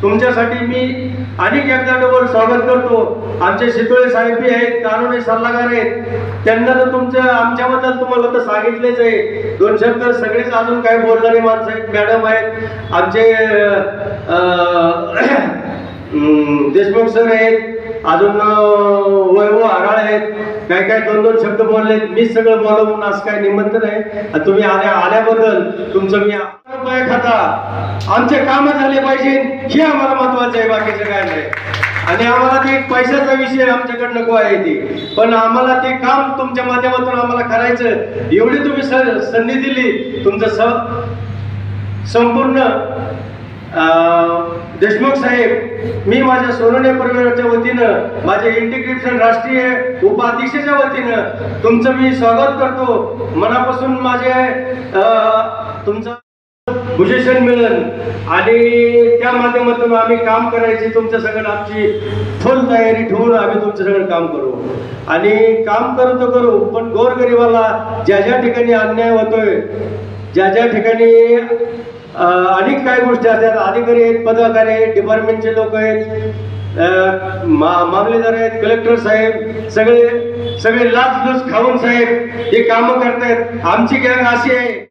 तुमच्यासाठी मी अनेक एकदा डबल स्वागत करतो। आमचे शितोळे साहेब बी आहेत, कानूनी सल्लागार आहेत, त्यांना तर आमच्याबद्दल तुम्हाला तर सांगितलेच आहे। दोन शब्द सगळेच अजून काही बोलणारे माणसं आहेत, मॅडम आहेत, आमचे देशमुख सर आहेत, अजून वैभव हराळ आहेत, काय काय दोन दोन शब्द बोलले। मी सगळं बोलवून आज काय निमंत्रण आहे, तुम्ही आल्याबद्दल तुमचं मी खाता आमचे काम झाले पाहिजे हे आम्हाला महत्वाचं आहे, बाकीचं काय नाही। आणि आम्हाला ते पैशाचा विषय आमच्याकडे नको आहे ते, पण आम्हाला ते काम तुमच्या माध्यमातून आम्हाला करायचं, एवढी तुम्ही संधी दिली। तुमचं संपूर्ण देशमुख साहेब, मी माझ्या सोनवणे परिवाराच्या वतीनं, माझ्या इंटिग्रेशन राष्ट्रीय उपाध्यक्षाच्या वतीनं तुमचं मी स्वागत करतो। मनापासून माझे तुमचं भूषण मिळेल आणि त्या माध्यमातून आम्ही काम करायची तुमच्या सगळं आमची फुल तयारी ठेवून आम्ही तुमचं सगळं काम करू। आणि काम करू पण गोरगरिबाला ज्या ज्या ठिकाणी अन्याय होतोय, ज्या ज्या ठिकाणी अनेक काही गोष्टी असतात, अधिकारी आहेत, पदाधिकारी आहेत, डिपार्टमेंटचे लोक आहेत, मामलेदार आहेत, कलेक्टर साहेब, सगळे लाच लूच खाऊन साहेब हे कामं करतायत। आमची गँग अशी आहे।